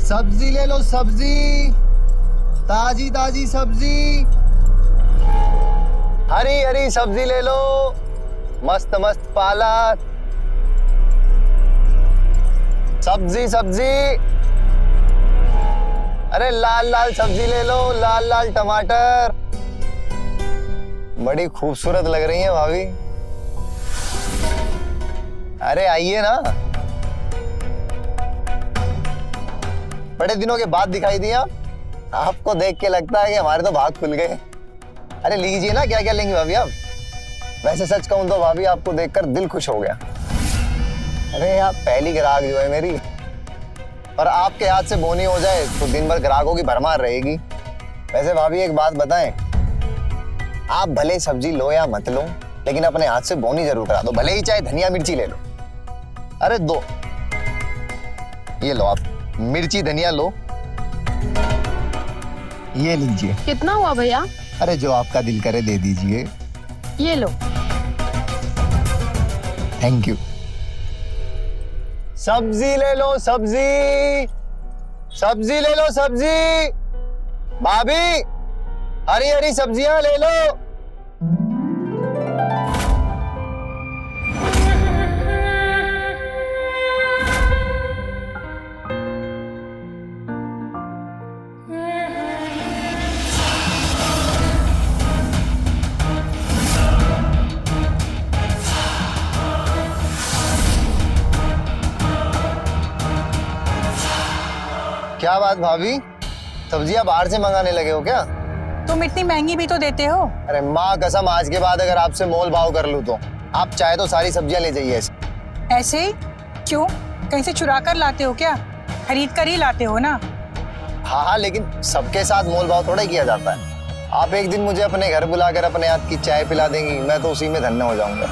सब्जी ले लो, सब्जी, ताजी ताजी सब्जी, हरी हरी सब्जी ले लो, मस्त मस्त पालक, सब्जी सब्जी, अरे लाल लाल सब्जी ले लो, लाल लाल टमाटर, बड़ी खूबसूरत लग रही है भाभी। अरे आइए ना, बड़े दिनों के बाद दिखाई दिया। आपको देख के लगता है कि हमारे तो भाग खुल गए। अरे लीजिए ना, क्या क्या लेंगे भाभी आप? वैसे सच कहूं तो भाभी आपको देखकर दिल खुश हो गया। अरे आप पहली ग्राहक जो है मेरी, और आपके हाथ से बोनी हो जाए तो दिन भर ग्राहकों की भरमार रहेगी। वैसे भाभी एक बात बताएं, आप भले सब्जी लो या मत लो, लेकिन अपने हाथ से बोनी जरूर करा दो, भले ही चाहे धनिया मिर्ची ले लो। अरे दो, ये लो आप, मिर्ची धनिया लो, ये लीजिए। कितना हुआ भैया? अरे जो आपका दिल करे दे दीजिए। ये लो। Thank you. सब्जी ले लो, सब्जी, सब्जी ले लो, सब्जी, भाभी हरी हरी सब्जियां ले लो। क्या बात भाभी, सब्जियां बाहर से मंगाने लगे हो क्या? तुम इतनी महंगी भी तो देते हो। अरे माँ कसम, आज के बाद अगर आपसे मोल भाव कर लूं तो आप चाहे तो सारी सब्जियां ले जाइए। ऐसे ही? क्यों, कहीं से चुरा कर लाते हो क्या? खरीद कर ही लाते हो ना। हाँ हाँ, लेकिन सबके साथ मोल भाव थोड़ा ही किया जाता है। आप एक दिन मुझे अपने घर बुलाकर अपने हाथ की चाय पिला देंगी, मैं तो उसी में धन्य हो जाऊंगा।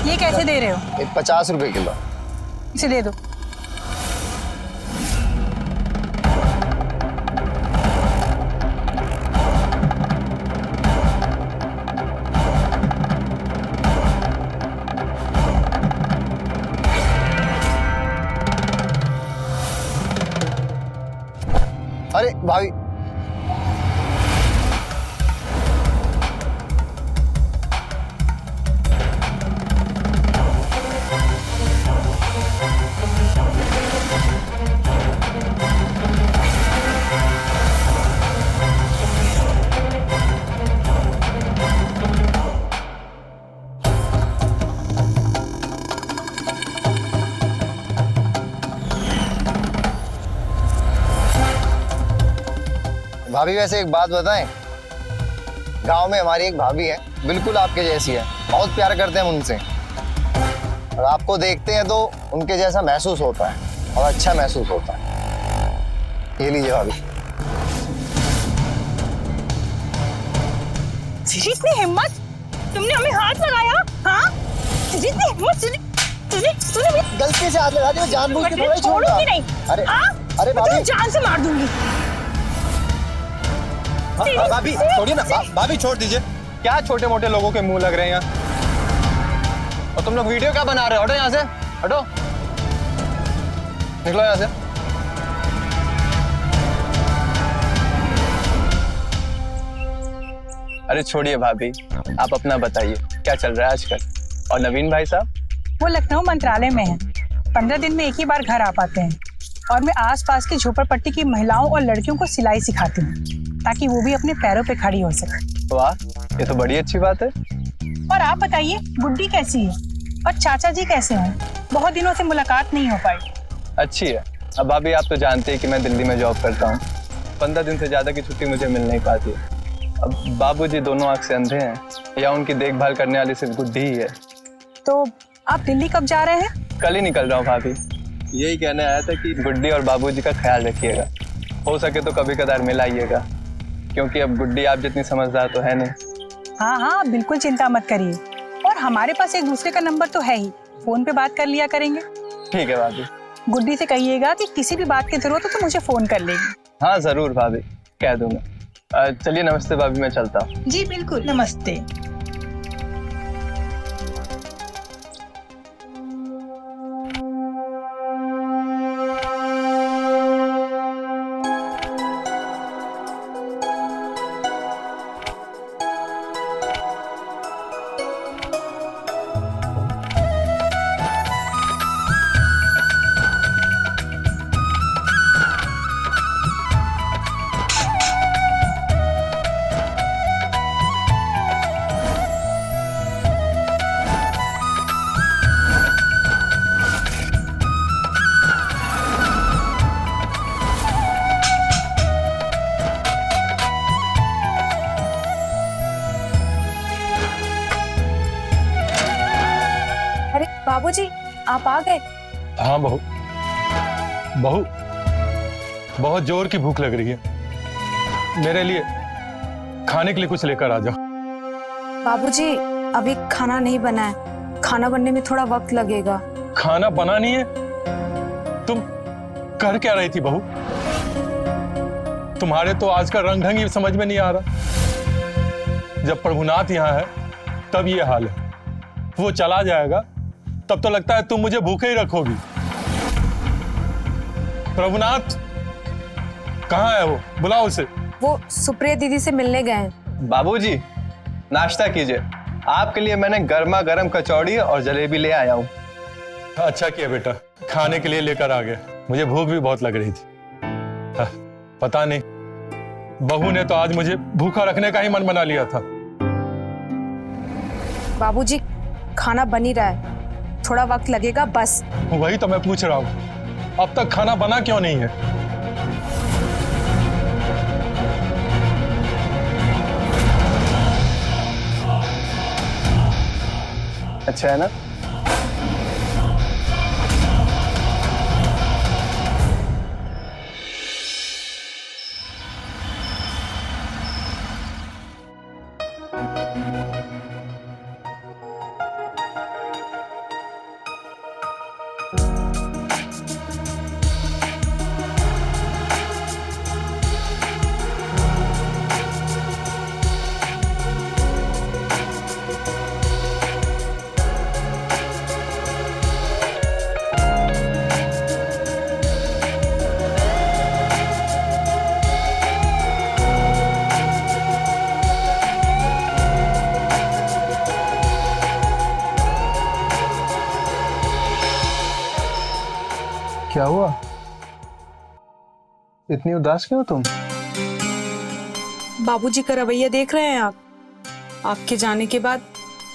ये कैसे दे रहे हो? 50 रुपए किलो। इसे दे दो। अरे भाभी, भाभी वैसे एक बात बताएं, गांव में हमारी एक भाभी है, बिल्कुल आपके जैसी है, बहुत प्यार करते हैं उनसे, और आपको देखते हैं तो उनके जैसा महसूस होता है और अच्छा महसूस होता है। ये लीजिए भाभी। तुझे इतनी हिम्मत, तुमने हमें हाथ लगाया? हाँ, तुझे इतनी हिम्मत, तूने गलती से हाथ लगा दिया, जानबूझ के थोड़ा ही छोड़ूंगा। नहीं। अरे अरे मैं भाभी, जान से मार दूंगी। भाभी छोड़िए ना, भाभी छोड़ दीजिए। क्या छोटे मोटे लोगों के मुंह लग रहे हैं यहाँ? और तुम लोग वीडियो क्या बना रहे हो? हटो यहाँ से, हटो, निकलो यहाँ से। अरे छोड़िए भाभी, आप अपना बताइए क्या चल रहा है आजकल। और नवीन भाई साहब? वो लखनऊ मंत्रालय में है, 15 दिन में एक ही बार घर आ पाते हैं, और मैं आसपास की झोपड़पट्टी की महिलाओं और लड़कियों को सिलाई सिखाती हूँ ताकि वो भी अपने पैरों पे खड़ी हो सके। वाह, ये तो बड़ी अच्छी बात है। और आप बताइए, गुड्डी कैसी है और चाचा जी कैसे हैं? बहुत दिनों से मुलाकात नहीं हो पाई। अच्छी है। अब भाभी आप तो जानते हैं कि मैं दिल्ली में जॉब करता हूँ, 15 दिन से ज्यादा की छुट्टी मुझे मिल नहीं पाती है। अब बाबूजी दोनों आंख से अंधे हैं, या उनकी देखभाल करने वाली सिर्फ गुड्डी ही है। तो आप दिल्ली कब जा रहे हैं? कल ही निकल रहा हूँ भाभी। यही कहने आया था कि गुड्डी और बाबूजी का ख्याल रखिएगा, हो सके तो कभी कदार मिल आइएगा, क्योंकि अब गुड्डी आप जितनी समझदार तो है नहीं। हाँ हाँ, बिल्कुल चिंता मत करिए, और हमारे पास एक दूसरे का नंबर तो है ही, फोन पे बात कर लिया करेंगे। ठीक है भाभी। गुड्डी से कहिएगा कि किसी भी बात की जरूरत हो तो मुझे फोन कर लेगी। हाँ जरूर भाभी, कह दूंगा। चलिए नमस्ते भाभी, मैं चलता हूँ। जी बिल्कुल, नमस्ते। बाबूजी, आप आ गए? हाँ बहू, बहू बहुत जोर की भूख लग रही है, मेरे लिए खाने के लिए कुछ लेकर आ जाओ। बाबूजी, अभी खाना नहीं बना है, खाना बनने में थोड़ा वक्त लगेगा। खाना बना नहीं है? तुम कर क्या रही थी बहू? तुम्हारे तो आज का रंग ढंग ही समझ में नहीं आ रहा। जब प्रभुनाथ यहाँ है तब ये हाल है, वो चला जाएगा तब तो लगता है तुम मुझे भूखे ही रखोगी। प्रभुनाथ कहाँ है वो? बुलाओ उसे। वो सुप्रिया दीदी से मिलने गए हैं। बाबूजी नाश्ता कीजिए, आपके लिए मैंने गर्मा गर्म कचौड़ी और जलेबी ले आया हूँ। अच्छा किया बेटा, खाने के लिए लेकर आ गया, मुझे भूख भी बहुत लग रही थी। हाँ, पता नहीं बहू ने तो आज मुझे भूखा रखने का ही मन बना लिया था। बाबूजी, खाना बन ही रहा है, थोड़ा वक्त लगेगा बस। वही तो मैं पूछ रहा हूँ, अब तक खाना बना क्यों नहीं है? अच्छा है ना? क्या हुआ? इतनी उदास क्यों तुम? बाबूजी का रवैया देख रहे हैं आप? आपके जाने के बाद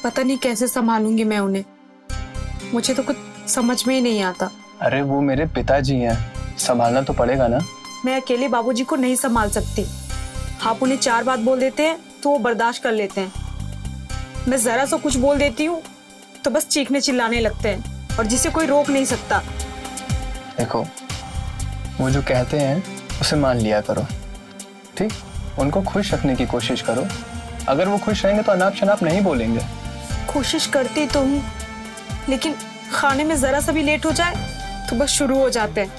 पता नहीं कैसे संभालूंगी मैं उन्हें, मुझे तो कुछ समझ में ही नहीं आता। अरे वो मेरे पिताजी हैं, संभालना तो पड़ेगा ना। मैं अकेले बाबूजी को नहीं संभाल सकती। आप उन्हें 4 बात बोल देते हैं तो वो बर्दाश्त कर लेते हैं, मैं जरा सा कुछ बोल देती हूँ तो बस चीखने चिल्लाने लगते हैं, और जिसे कोई रोक नहीं सकता। देखो, वो जो कहते हैं उसे मान लिया करो, ठीक? उनको खुश रखने की कोशिश करो। अगर वो खुश रहेंगे तो अनाप शनाप नहीं बोलेंगे। कोशिश करती तो हूँ, लेकिन खाने में जरा सा भी लेट हो जाए तो बस शुरू हो जाते हैं।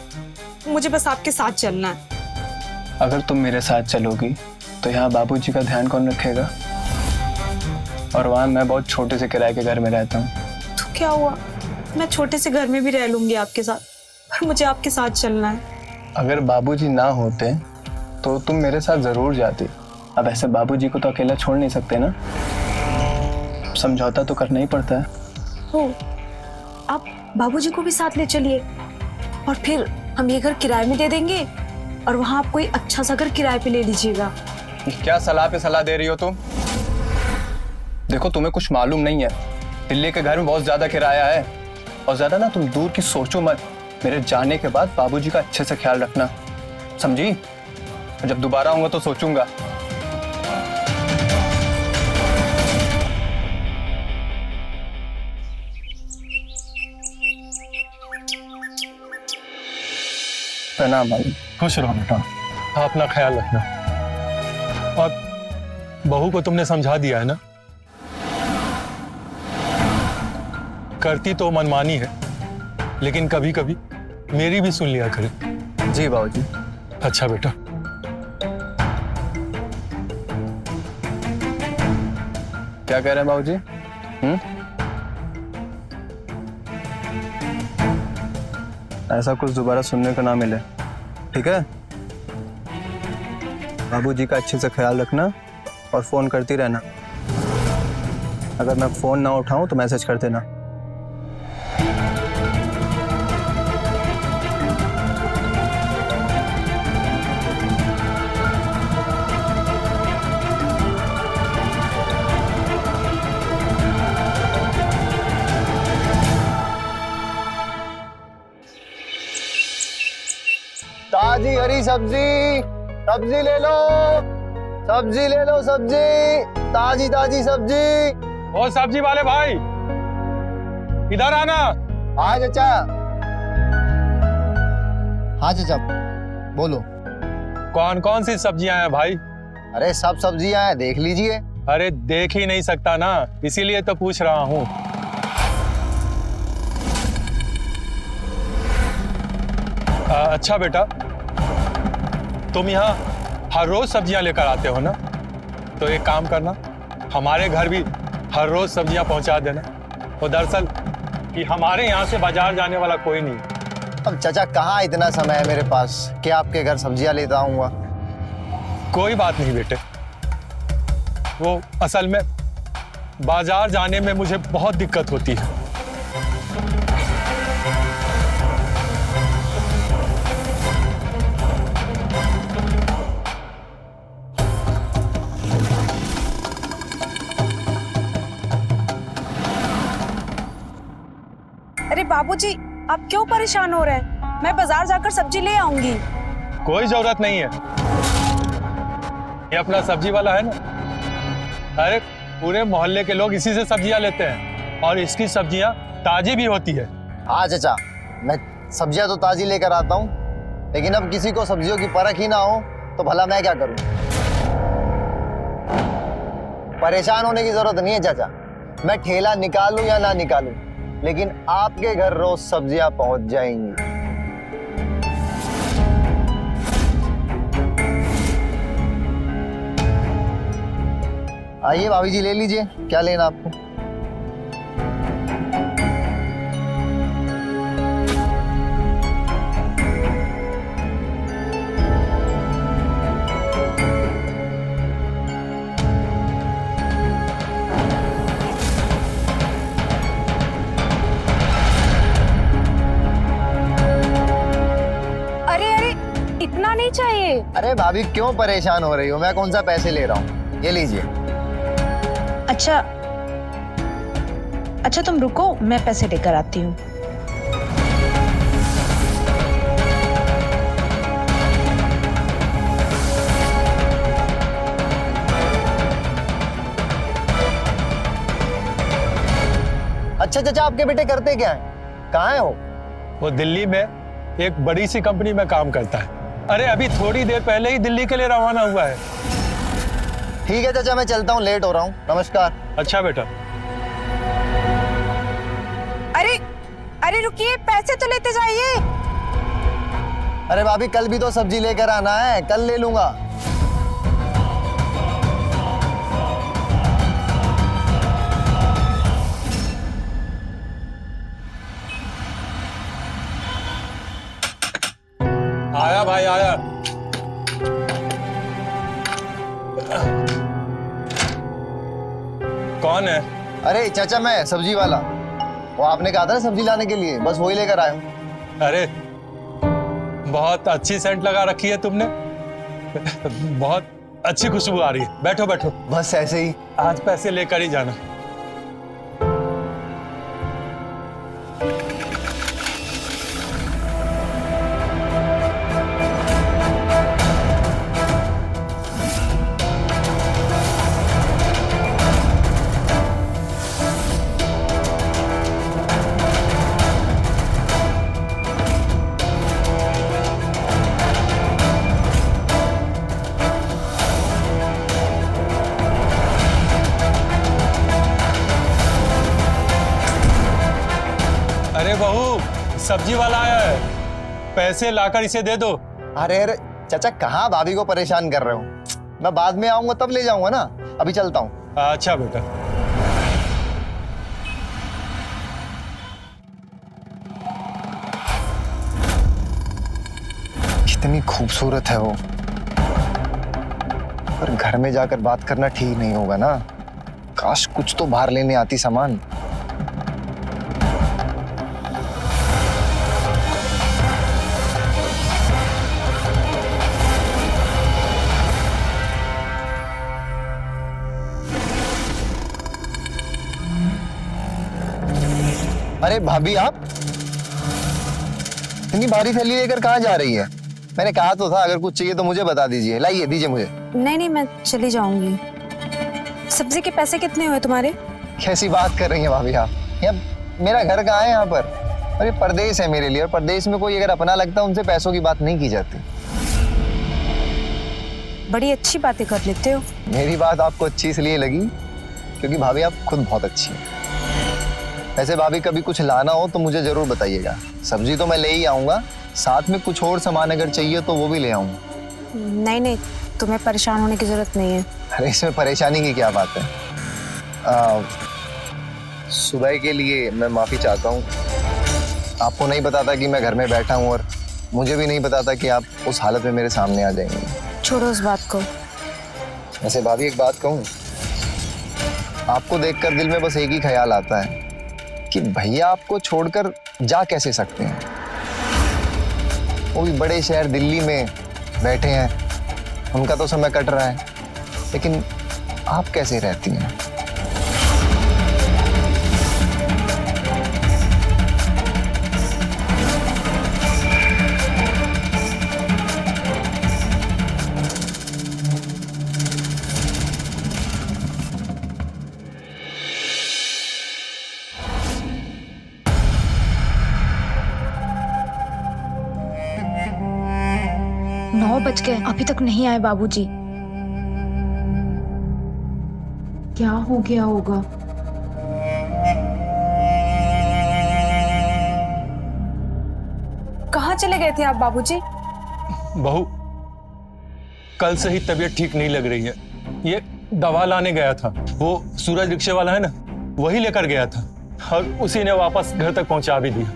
मुझे बस आपके साथ चलना है। अगर तुम मेरे साथ चलोगी तो यहाँ बाबूजी का ध्यान कौन रखेगा? और वहाँ मैं बहुत छोटे से किराए के घर में रहता हूँ। तो क्या हुआ, मैं छोटे से घर में भी रह लूंगी आपके साथ, पर मुझे आपके साथ चलना है। अगर बाबूजी ना होते तो तुम मेरे साथ जरूर जाती। अब ऐसे बाबूजी को तो अकेला छोड़ नहीं सकते ना, समझौता तो करना ही पड़ता है। हो, आप बाबूजी को भी साथ ले चलिए, और फिर हम ये घर किराए में दे देंगे, और वहां आप कोई अच्छा सा घर किराए पे ले लीजिएगा। क्या सलाह पे सलाह दे रही हो तुम? देखो, तुम्हें कुछ मालूम नहीं है, दिल्ली के घर में बहुत ज्यादा किराया है। और ज्यादा ना तुम दूर की सोचो मत। मेरे जाने के बाद बाबूजी का अच्छे से ख्याल रखना, समझी? जब दोबारा आऊंगा तो सोचूंगा। प्रणाम भाई। खुश रहो बेटा, अपना ख्याल रखना। और बहू को तुमने समझा दिया है ना? करती तो मनमानी है, लेकिन कभी कभी मेरी भी सुन लिया करे। जी बाबूजी। अच्छा बेटा। क्या कह रहे हैं बाबूजी? ऐसा कुछ दोबारा सुनने को ना मिले, ठीक है? बाबूजी का अच्छे से ख्याल रखना और फोन करती रहना। अगर मैं फोन ना उठाऊं तो मैसेज कर देना। ताजी हरी सब्जी, सब्जी ले लो, सब्जी ले लो, सब्जी ताजी ताजी सब्जी। और सब्जी वाले भाई, इधर आना। हाँ चाचा। हाँ चाचा बोलो। कौन कौन सी सब्जियां हैं भाई? अरे सब सब्जियां हैं, देख लीजिए। अरे देख ही नहीं सकता ना, इसीलिए तो पूछ रहा हूँ। अच्छा बेटा, तुम यहाँ हर रोज सब्जियां लेकर आते हो ना? तो एक काम करना, हमारे घर भी हर रोज सब्जियां पहुंचा देना। वो दरअसल कि हमारे यहाँ से बाजार जाने वाला कोई नहीं। अब चाचा कहाँ इतना समय है मेरे पास कि आपके घर सब्जियां लेता आऊंगा। कोई बात नहीं बेटे, वो असल में बाजार जाने में मुझे बहुत दिक्कत होती है। अरे बाबूजी, आप क्यों परेशान हो रहे हैं? मैं बाजार जाकर सब्जी ले आऊंगी। कोई जरूरत नहीं है, ये अपना सब्जी वाला है ना। अरे पूरे मोहल्ले के लोग इसी से सब्जियां लेते हैं और इसकी सब्जियां ताजी भी होती है। हाँ चाचा, मैं सब्जियां तो ताजी लेकर आता हूँ, लेकिन अब किसी को सब्जियों की परख ही ना हो तो भला मैं क्या करूँ। परेशान होने की जरूरत नहीं है चाचा, मैं ठेला निकालूं या ना निकालूं, लेकिन आपके घर रोज सब्जियां पहुंच जाएंगी। आइए भाभी जी, ले लीजिए, क्या लेना आपको। अरे अरे, इतना नहीं चाहिए। अरे भाभी क्यों परेशान हो रही हो, मैं कौन सा पैसे ले रहा हूँ, ये लीजिए। अच्छा अच्छा तुम रुको, मैं पैसे लेकर आती हूँ। अच्छा चाचा, आपके बेटे करते क्या है, कहाँ है वो? वो दिल्ली में एक बड़ी सी कंपनी में काम करता है। अरे अभी थोड़ी देर पहले ही दिल्ली के लिए रवाना हुआ है। ठीक है चाचा, मैं चलता हूँ, लेट हो रहा हूँ, नमस्कार। अच्छा बेटा। अरे अरे रुकिए, पैसे तो लेते जाइए। अरे भाभी कल भी तो सब्जी लेकर आना है, कल ले लूंगा। आया भाई आया। कौन है? अरे चाचा, मैं सब्जी वाला। वो आपने कहा था ना सब्जी लाने के लिए, बस वही लेकर आया हूँ। अरे बहुत अच्छी सेंट लगा रखी है तुमने, बहुत अच्छी खुशबू आ रही है। बैठो बैठो। बस ऐसे ही। आज पैसे लेकर ही जाना। अरे बहू, सब्जी वाला आया है, पैसे लाकर इसे दे दो। अरे अरे चाचा, कहाँ भाभी को परेशान कर रहे हो, मैं बाद में आऊंगा तब ले जाऊंगा ना, अभी चलता हूँ। अच्छा बेटा। कितनी खूबसूरत है वो, पर घर में जाकर बात करना ठीक नहीं होगा ना। काश कुछ तो बाहर लेने आती सामान। अरे भाभी, आप इतनी भारी थैली लेकर कहाँ जा रही है? मैंने कहा तो था अगर कुछ चाहिए तो मुझे बता दीजिए। लाइए, दीजिए मुझे। नहीं नहीं, मैं चली जाऊंगी। सब्जी के पैसे कितने हुए तुम्हारे? कैसी बात कर रही हैं भाभी आप? यहाँ मेरा घर कहाँ है यहाँ पर? अरे परदेश है मेरे लिए, और परदेश में कोई अगर अपना लगता है उनसे पैसों की बात नहीं की जाती। बड़ी अच्छी बातें कर लेते हो। मेरी बात आपको अच्छी इसलिए लगी क्योंकि भाभी आप खुद बहुत अच्छी हैं। वैसे भाभी कभी कुछ लाना हो तो मुझे जरूर बताइएगा। सब्जी तो मैं ले ही आऊँगा, साथ में कुछ और सामान अगर चाहिए तो वो भी ले आऊँगा। नहीं नहीं, तुम्हें परेशान होने की जरूरत नहीं है। अरे इसमें परेशानी की क्या बात है? सुबह के लिए मैं माफ़ी चाहता हूँ। आपको नहीं पता था कि मैं घर में बैठा हूँ, और मुझे भी नहीं पता था कि आप उस हालत में मेरे सामने आ जाएंगे। छोड़ो उस बात को। वैसे भाभी एक बात कहूँ, आपको देखकर दिल में बस एक ही ख्याल आता है कि भैया आपको छोड़कर जा कैसे सकते हैं। वो भी बड़े शहर दिल्ली में बैठे हैं, उनका तो समय कट रहा है, लेकिन आप कैसे रहती हैं? नौ बज गए, अभी तक नहीं आए बाबूजी। क्या हो गया होगा? कहाँ चले गए थे आप बाबूजी? बहू, कल से ही तबीयत ठीक नहीं लग रही है। ये दवा लाने गया था, वो सूरज रिक्शे वाला है ना, वही लेकर गया था, और उसी ने वापस घर तक पहुंचा भी दिया।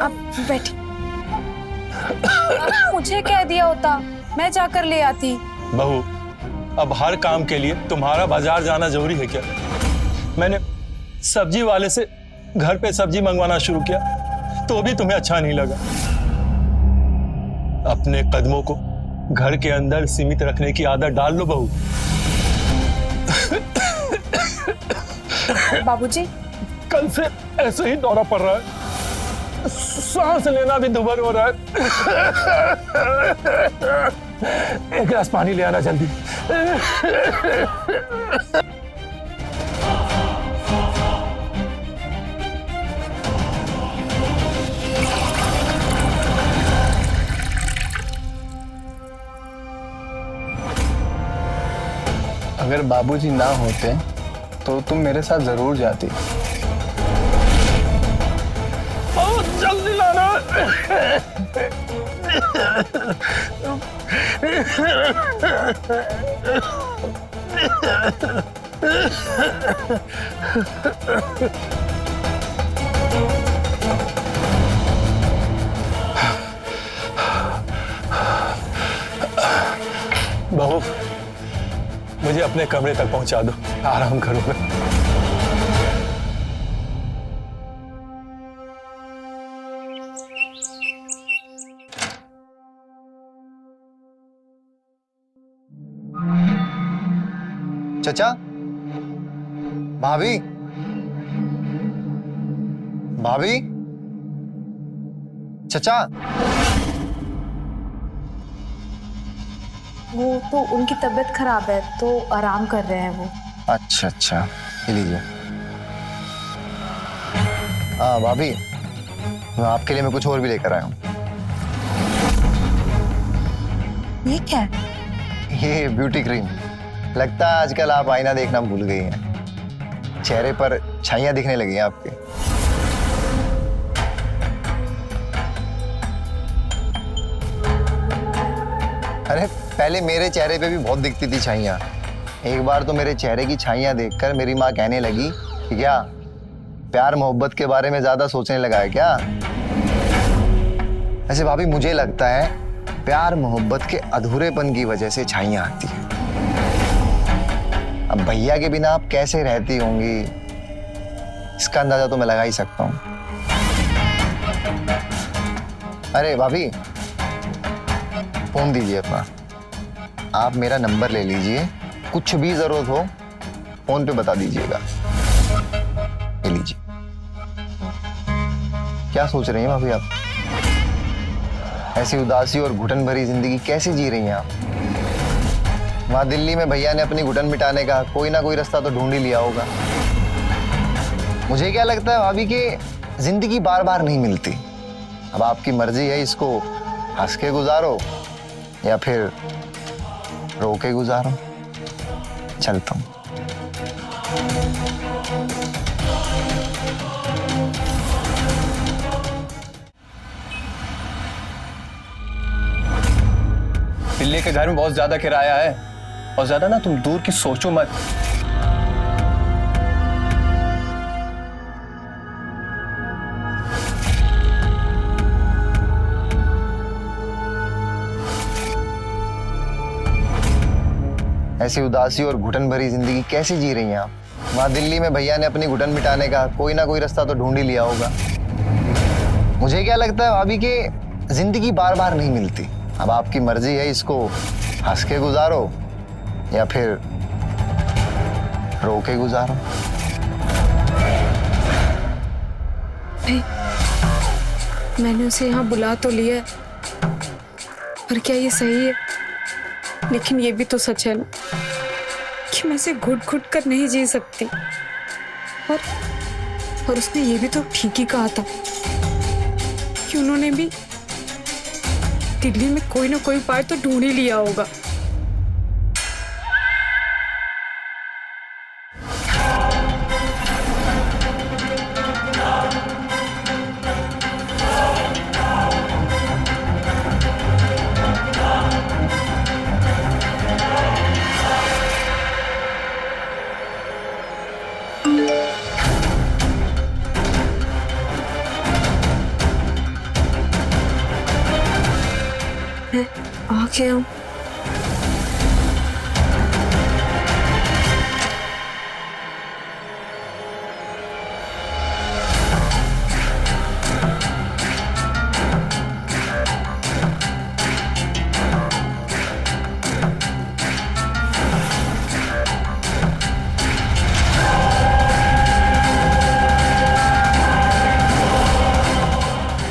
आप बैठिए। मुझे कह दिया होता, मैं जाकर ले आती। बहू, अब हर काम के लिए तुम्हारा बाजार जाना जरूरी है क्या? मैंने सब्जी वाले से घर पे सब्जी मंगवाना शुरू किया तो भी तुम्हें अच्छा नहीं लगा। अपने कदमों को घर के अंदर सीमित रखने की आदत डाल लो बहू। बाबूजी, कल से ऐसे ही दौरा पड़ रहा है, सांस लेना भी दुभर हो रहा है। एक गिलास पानी ले आना जल्दी। अगर बाबूजी ना होते तो तुम मेरे साथ जरूर जाती। जल्दी लाना। बहू, मुझे अपने कमरे तक पहुंचा दो, आराम करूंगा। चचा, भाभी, भाभी, चचा। वो तो उनकी तबीयत खराब है तो आराम कर रहे हैं वो। अच्छा अच्छा, ये लीजिए। हाँ भाभी, मैं आपके लिए मैं कुछ और भी लेकर आया हूँ। ये क्या है? ये ब्यूटी क्रीम। लगता है आजकल आप आईना देखना भूल गई हैं, चेहरे पर छाइयाँ दिखने लगी हैं आपके। अरे पहले मेरे चेहरे पे भी बहुत दिखती थी छाइयाँ। एक बार तो मेरे चेहरे की छाइयाँ देखकर मेरी माँ कहने लगी कि क्या प्यार मोहब्बत के बारे में ज्यादा सोचने लगा है क्या। ऐसे भाभी मुझे लगता है प्यार मोहब्बत के अधूरेपन की वजह से छाइयाँ आती है। अब भैया के बिना आप कैसे रहती होंगी, इसका अंदाजा तो मैं लगा ही सकता हूँ। अरे भाभी, फोन दीजिए अपना। आप मेरा नंबर ले लीजिए, कुछ भी जरूरत हो फोन पे बता दीजिएगा। ले लीजिए। क्या सोच रही हैं भाभी आप? ऐसी उदासी और घुटन भरी जिंदगी कैसे जी रही हैं आप? वहां दिल्ली में भैया ने अपनी घुटन मिटाने का कोई ना कोई रास्ता तो ढूंढ ही लिया होगा। मुझे क्या लगता है भाभी कि जिंदगी बार बार नहीं मिलती। अब आपकी मर्जी है, इसको हंस के गुजारो या फिर रो के गुजारो। चलता हूँ। दिल्ली के घर में बहुत ज्यादा किराया है और ज्यादा ना तुम दूर की सोचो मत। ऐसी उदासी और घुटन भरी जिंदगी कैसे जी रही हैं आप? वहां दिल्ली में भैया ने अपनी घुटन मिटाने का कोई ना कोई रास्ता तो ढूंढ ही लिया होगा। मुझे क्या लगता है भाभी कि जिंदगी बार बार नहीं मिलती। अब आपकी मर्जी है, इसको हंस के गुजारो या फिर रो के गुजारो। मैंने उसे यहाँ बुला तो लिया है, पर क्या ये सही है? लेकिन ये भी तो सच है ना कि मैं इसे घुट घुट कर नहीं जी सकती। और उसने ये भी तो ठीक ही कहा था कि उन्होंने भी दिल्ली में कोई ना कोई उपाय तो ढूंढ ही लिया होगा। आ गया हूँ।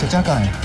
चचा कहाँ है?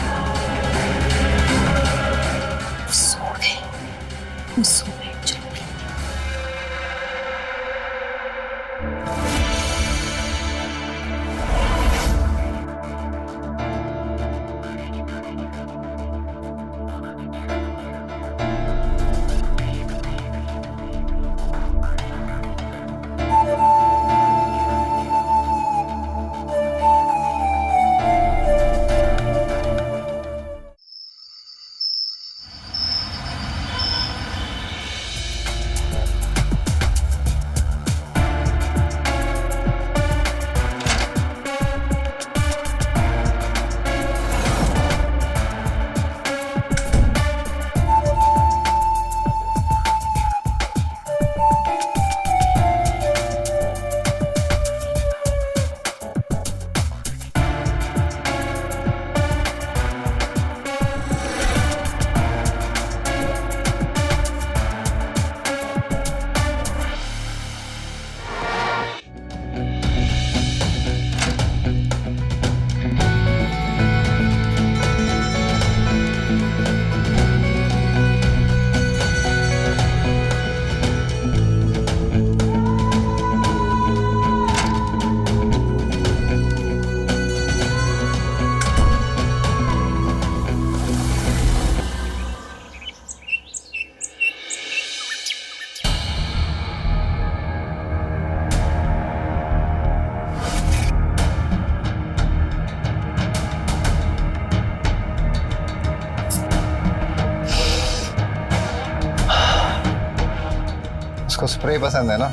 उसको स्प्रे पसंद है ना,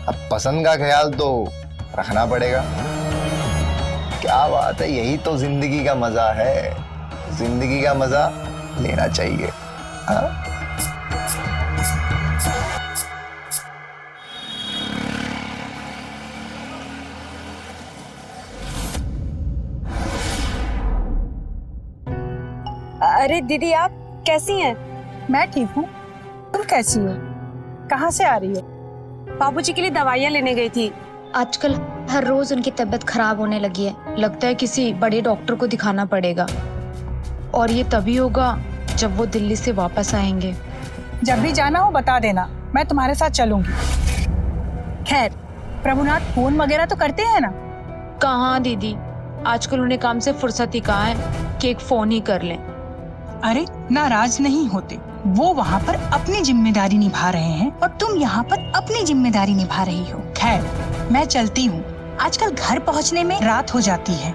अब पसंद का ख्याल तो रखना पड़ेगा। क्या बात है, यही तो जिंदगी का मजा है। जिंदगी का मजा लेना चाहिए। हाँ? अरे दीदी, आप कैसी हैं? मैं ठीक हूँ, तुम कैसी हो? कहाँ से आ रही हो? बाबूजी के लिए दवाइयाँ लेने गई थी। आजकल हर रोज उनकी तबीयत खराब होने लगी है। लगता है किसी बड़े डॉक्टर को दिखाना पड़ेगा, और ये तभी होगा जब वो दिल्ली से वापस आएंगे। जब भी जाना हो बता देना, मैं तुम्हारे साथ चलूंगी। खैर, प्रभुनाथ फोन वगैरह तो करते हैं ना? कहाँ दीदी, आजकल उन्हें काम से फुर्सत ही कहाँ है कि एक फोन ही कर लें। अरे नाराज नहीं होते, वो वहाँ पर अपनी जिम्मेदारी निभा रहे हैं और तुम यहाँ पर अपनी जिम्मेदारी निभा रही हो। खैर मैं चलती हूँ, आजकल घर पहुँचने में रात हो जाती है।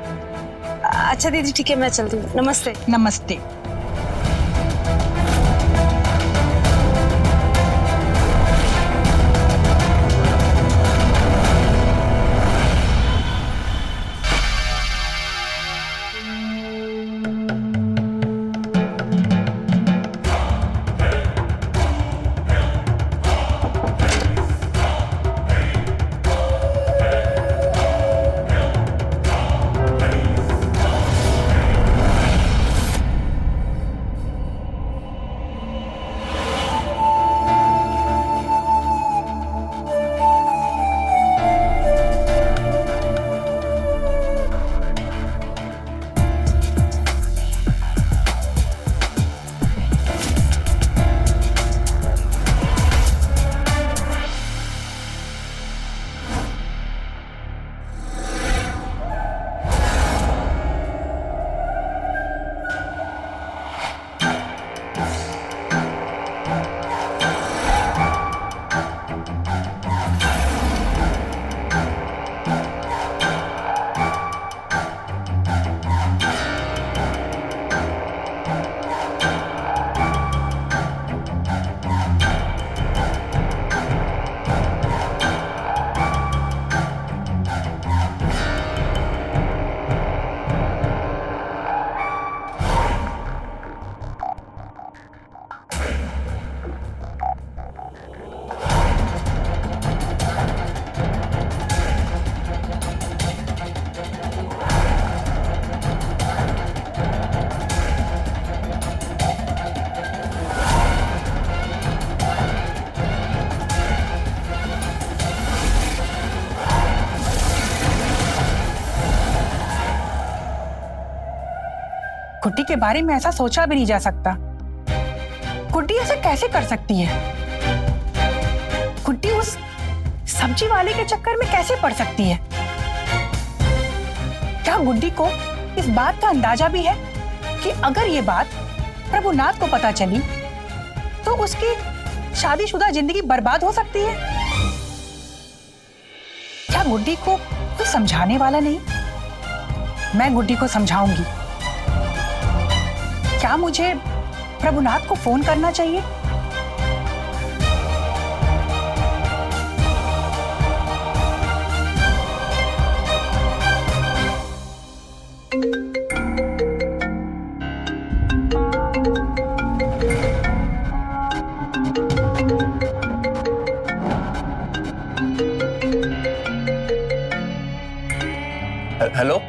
अच्छा दीदी ठीक है, मैं चलती हूँ। नमस्ते। नमस्ते। गुड्डी के बारे में ऐसा सोचा भी नहीं जा सकता। गुड्डी ऐसा कैसे कर सकती है? गुड्डी उस सब्जी वाले के चक्कर में कैसे पड़ सकती है? क्या गुड्डी को इस बात का अंदाजा भी है कि अगर ये बात प्रभुनाथ को पता चली तो उसकी शादीशुदा जिंदगी बर्बाद हो सकती है? क्या गुड्डी को कोई समझाने वाला नहीं? मैं गुड्डी को समझाऊंगी। क्या मुझे प्रभुनाथ को फोन करना चाहिए? हेलो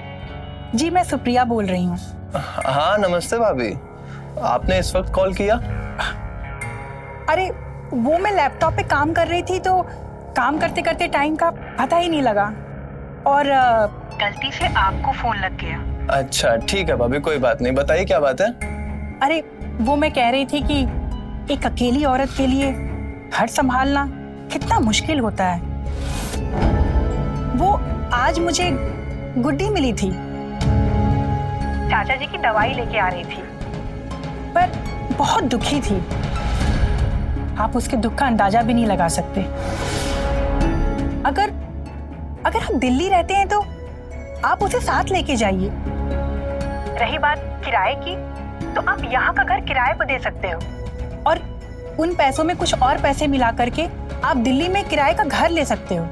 जी मैं सुप्रिया बोल रही हूँ। हाँ नमस्ते भाभी, आपने इस वक्त कॉल किया? अरे वो मैं लैपटॉप पे काम कर रही थी तो काम करते करते टाइम का पता ही नहीं लगा और गलती से आपको फोन लग गया। अच्छा ठीक है भाभी, कोई बात नहीं, बताइए क्या बात है। अरे वो मैं कह रही थी कि एक अकेली औरत के लिए घर संभालना कितना मुश्किल होता है। वो आज मुझे गुड्डी मिली थी, चाचा जी की दवाई लेके आ रही थी, पर बहुत दुखी थी। आप उसके दुख का अंदाजा भी नहीं लगा सकते। अगर अगर आप दिल्ली रहते हैं तो आप उसे साथ लेके जाइए। रही बात किराए की, तो आप यहाँ का घर किराए पर दे सकते हो और उन पैसों में कुछ और पैसे मिला करके आप दिल्ली में किराए का घर ले सकते हो।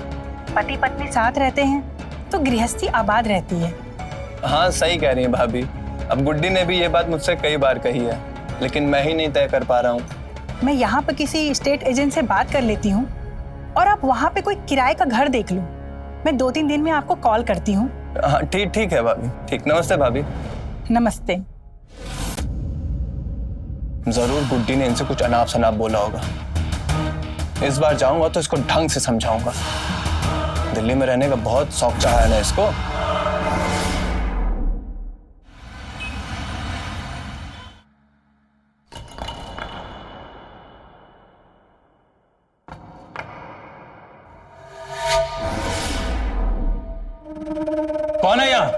पति पत्नी साथ रहते हैं तो गृहस्थी आबाद रहती है। हाँ सही कह रही हैं भाभी, अब गुड्डी ने भी ये बात मुझसे कई बार कही है, लेकिन मैं ही नहीं तय कर पा रहा हूँ। मैं यहाँ पर किसी स्टेट एजेंट से बात कर लेती हूँ और आप वहाँ पे कोई किराए का घर देख लो। मैं 2-3 दिन में आपको कॉल करती हूँ। हाँ ठीक है भाभी, ठीक। नमस्ते भाभी। नमस्ते। जरूर गुड्डी ने इनसे कुछ अनाप शनाप बोला होगा। इस बार जाऊंगा तो इसको ढंग से समझाऊंगा। दिल्ली में रहने का बहुत शौक चाहा है ना इसको। कौन है यहाँ?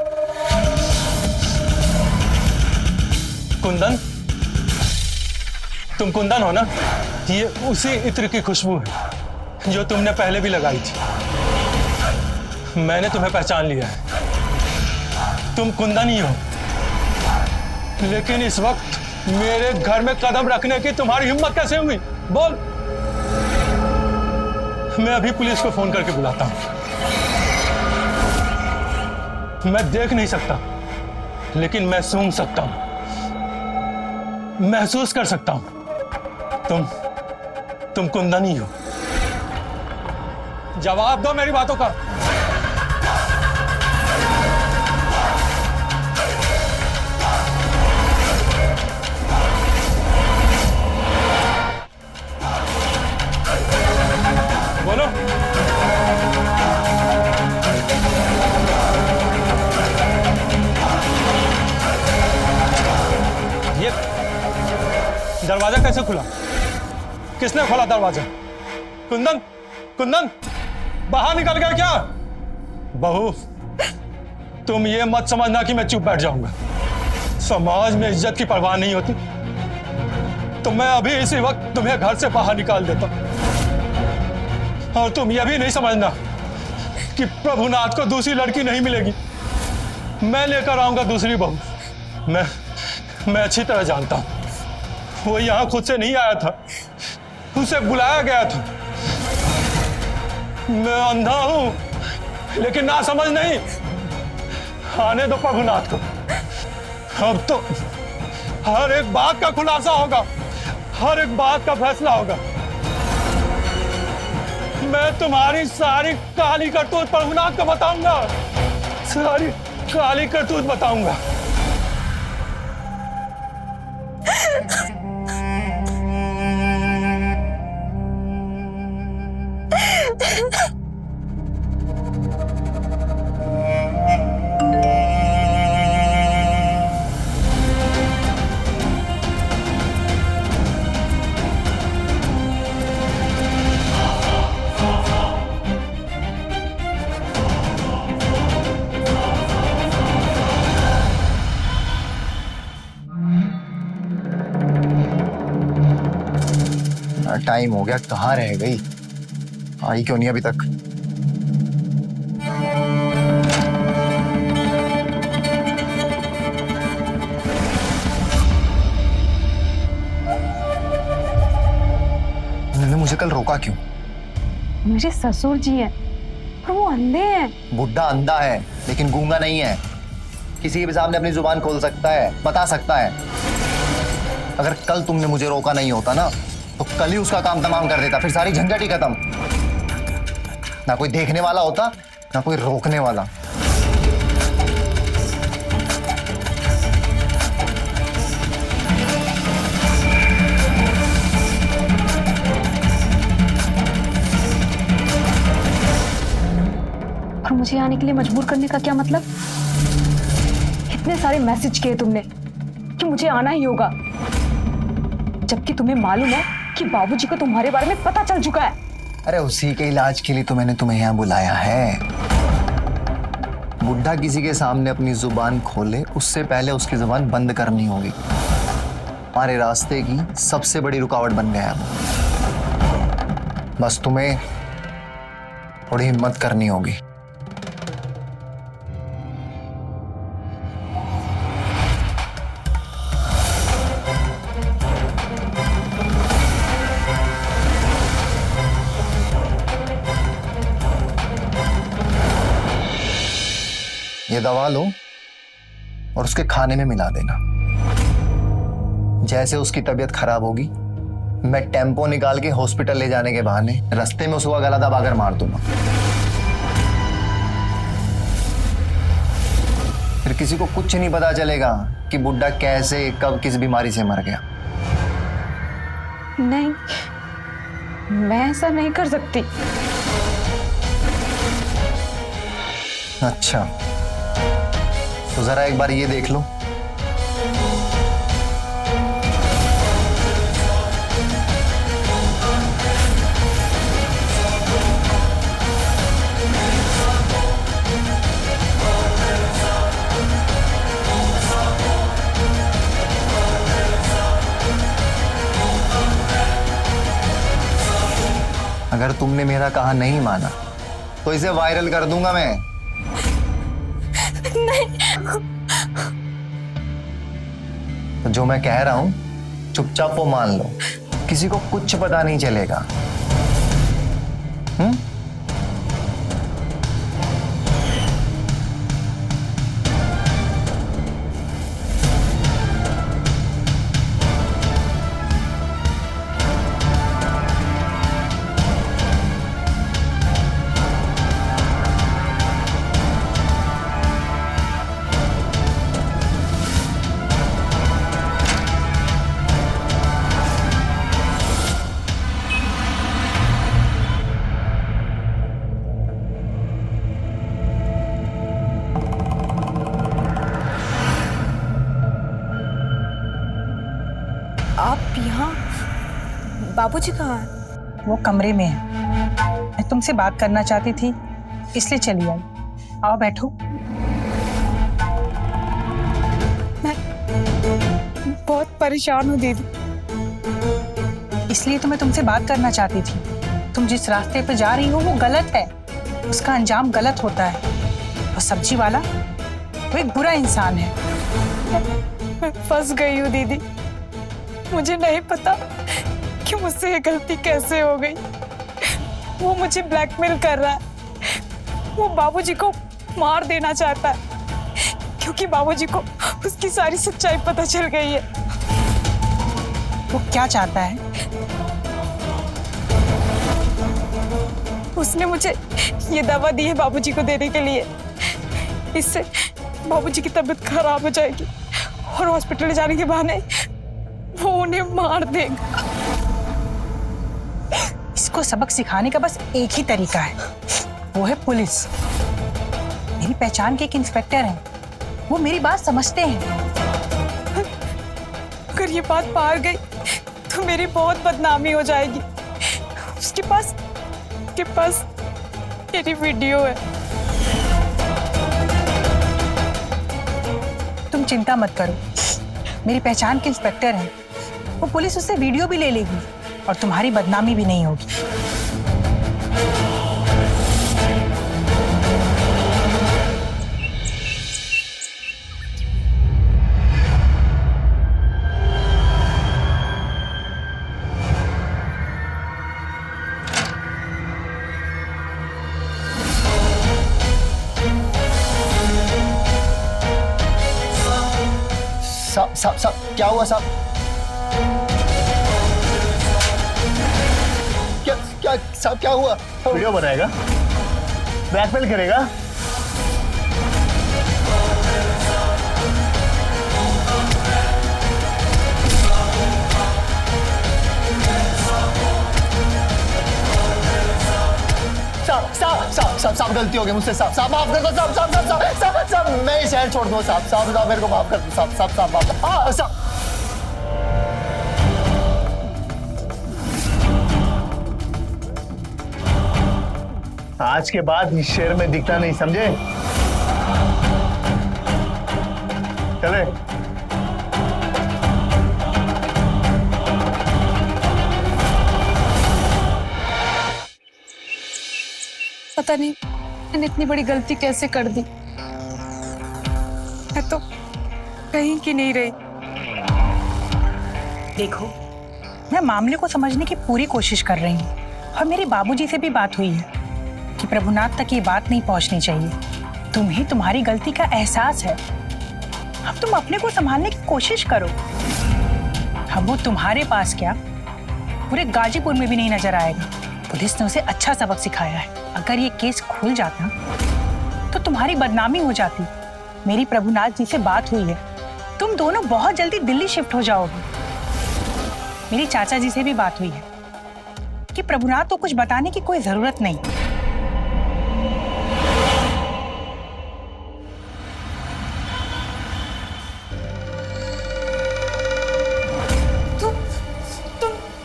कुंदन, तुम कुंदन हो ना? ये उसी इत्र की खुशबू है जो तुमने पहले भी लगाई थी। मैंने तुम्हें पहचान लिया है, तुम कुंदन ही हो। लेकिन इस वक्त मेरे घर में कदम रखने की तुम्हारी हिम्मत कैसे हुई? बोल। मैं अभी पुलिस को फोन करके बुलाता हूं। मैं देख नहीं सकता, लेकिन मैं सूंघ सकता हूं, महसूस कर सकता हूं। तुम कुंदन ही हो। जवाब दो मेरी बातों का। बोलो। ये दरवाजा कैसे खुला? किसने खोला दरवाजा? कुंदन, कुंदन, बाहर निकल गए क्या? बहू, तुम ये मत समझना कि मैं चुप बैठ जाऊंगा। समाज में इज्जत की परवाह नहीं होती तो मैं अभी इसी वक्त तुम्हें घर से बाहर निकाल देता। और तुम यह भी नहीं समझना कि प्रभुनाथ को दूसरी लड़की नहीं मिलेगी। मैं लेकर आऊंगा दूसरी बहू। मैं अच्छी तरह जानता हूं, वो यहां खुद से नहीं आया था, उसे बुलाया गया था। मैं अंधा हूं, लेकिन ना समझ नहीं। आने दो प्रभुनाथ को। अब तो हर एक बात का खुलासा होगा, हर एक बात का फैसला होगा। मैं तुम्हारी सारी काली करतूत प्रभुनाथ को बताऊंगा, सारी काली करतूत बताऊंगा। टाइम हो गया, कहाँ रह गई? आई क्यों नहीं अभी तक? उन्होंने मुझे कल रोका क्यों? मेरे ससुर जी हैं और वो अंधे हैं। बुड्ढा अंधा है लेकिन गूंगा नहीं है। किसी के भी सामने अपनी जुबान खोल सकता है, बता सकता है। अगर कल तुमने मुझे रोका नहीं होता ना तो कल ही उसका काम तमाम कर देता, फिर सारी झंझट ही खत्म। ना कोई देखने वाला होता, ना कोई रोकने वाला। और मुझे आने के लिए मजबूर करने का क्या मतलब? इतने सारे मैसेज किए तुमने कि मुझे आना ही होगा, जबकि तुम्हें मालूम है कि बाबूजी को तुम्हारे बारे में पता चल चुका है। अरे उसी के इलाज के लिए तो मैंने तुम्हें यहाँ बुलाया है। बुड्ढा किसी के सामने अपनी जुबान खोले उससे पहले उसकी जुबान बंद करनी होगी। हमारे रास्ते की सबसे बड़ी रुकावट बन गया है। बस तुम्हें थोड़ी हिम्मत करनी होगी। ये दवा लो और उसके खाने में मिला देना। जैसे उसकी तबीयत खराब होगी, मैं टेम्पो निकाल के हॉस्पिटल ले जाने के बहाने रास्ते में उसका गला दबाकर मार दूंगा। फिर किसी को कुछ नहीं पता चलेगा कि बुड्ढा कैसे कब किस बीमारी से मर गया। नहीं, मैं ऐसा नहीं कर सकती। अच्छा, तो जरा एक बार ये देख लो। तुमने मेरा कहा नहीं माना तो इसे वायरल कर दूंगा मैं। तो जो मैं कह रहा हूं चुपचाप वो मान लो, किसी को कुछ पता नहीं चलेगा। आप यहाँ? बाबूजी कहाँ है? वो कमरे में है। मैं तुमसे बात करना चाहती थी, इसलिए चली आई। आओ बैठो। मैं बहुत परेशान हूँ दीदी। इसलिए तो मैं तुमसे बात करना चाहती थी। तुम जिस रास्ते पे जा रही हो वो गलत है, उसका अंजाम गलत होता है। वो सब्जी वाला वो एक बुरा इंसान है। मैं फंस गई हूँ दीदी। मुझे नहीं पता कि मुझसे ये गलती कैसे हो गई। वो मुझे ब्लैकमेल कर रहा है। वो बाबूजी को मार देना चाहता है क्योंकि बाबूजी को उसकी सारी सच्चाई पता चल गई है। वो क्या चाहता है? उसने मुझे ये दवा दी है बाबूजी को देने के लिए। इससे बाबूजी की तबीयत खराब हो जाएगी और हॉस्पिटल जाने के बहाने वो उन्हें मार देगा। इसको सबक सिखाने का बस एक ही तरीका है, वो है पुलिस। मेरी पहचान के एक इंस्पेक्टर हैं, वो मेरी बात समझते हैं। अगर ये बात बाहर गई तो मेरी बहुत बदनामी हो जाएगी। उसके पास मेरी वीडियो है। तुम चिंता मत करो, मेरी पहचान के इंस्पेक्टर हैं। वो पुलिस उससे वीडियो भी ले लेगी और तुम्हारी बदनामी भी नहीं होगी। साहब क्या हुआ साहब? क्या साहब क्या हुआ? वीडियो बनाएगा, ब्लैकमेल करेगा। साहब गलती हो गई मुझसे। साहब माफ कर दो। साहब मैं ये शहर छोड़ दूँ। साहब मेरे को माफ कर दो। साहब माफ। हाँ साहब। आज के बाद इस शहर में दिखना नहीं, समझे? चले। पता नहीं मैंने इतनी बड़ी गलती कैसे कर दी। मैं तो कहीं की नहीं रही। देखो, मैं मामले को समझने की पूरी कोशिश कर रही हूँ और मेरे बाबूजी से भी बात हुई है कि प्रभुनाथ तक ये बात नहीं पहुंचनी चाहिए। तुम्हें तुम्हारी गलती का एहसास है, अब तुम अपने को संभालने की कोशिश करो। अब वो तुम्हारे पास क्या, पूरे गाजीपुर में भी नहीं नजर आएगा। पुलिस ने उसे अच्छा सबक सिखाया है। अगर ये केस खुल जाता तो तुम्हारी बदनामी हो जाती। मेरी प्रभुनाथ जी से बात हुई है, तुम दोनों बहुत जल्दी दिल्ली शिफ्ट हो जाओगे। मेरी चाचा जी से भी बात हुई है कि प्रभुनाथ को कुछ बताने की कोई जरूरत नहीं।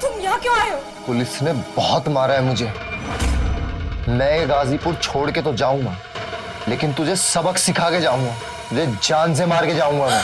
तुम यहाँ क्यों आए हो? पुलिस ने बहुत मारा है मुझे। मैं गाजीपुर छोड़ के तो जाऊंगा, लेकिन तुझे सबक सिखा के जाऊंगा। तुझे जान से मार के जाऊंगा मैं।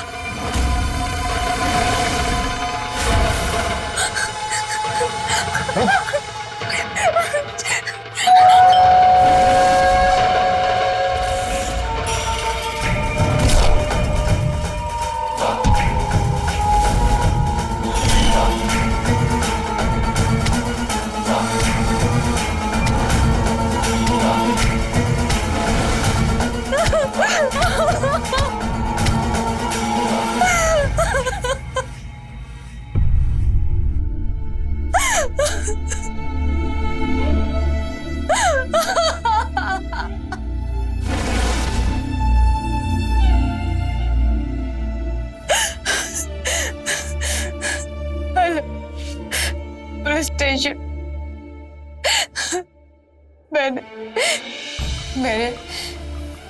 Police station.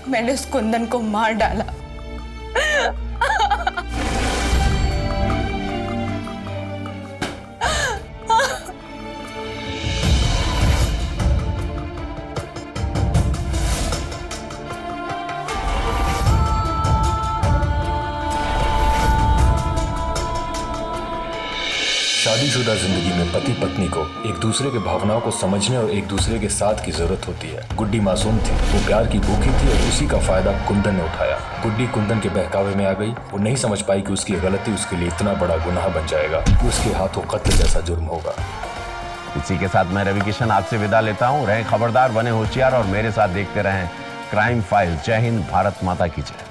मैंने उस कुंदन को मार डाला। शादीशुदा जिंदगी में पति पत्नी को एक दूसरे के भावनाओं को समझने और एक दूसरे के साथ की जरूरत होती है। गुड्डी मासूम थी, वो प्यार की भूखी थी और उसी का फायदा कुंदन ने उठाया। गुड्डी कुंदन के बहकावे में आ गई। वो नहीं समझ पाई कि उसकी गलती उसके लिए इतना बड़ा गुनाह बन जाएगा कि उसके हाथों कत्ल जैसा जुर्म होगा। इसी के साथ मैं रवि किशन आपसे विदा लेता हूँ। रहें खबरदार, बने होशियार और मेरे साथ देखते रहें क्राइम फाइल। जय हिंद, भारत माता की जय।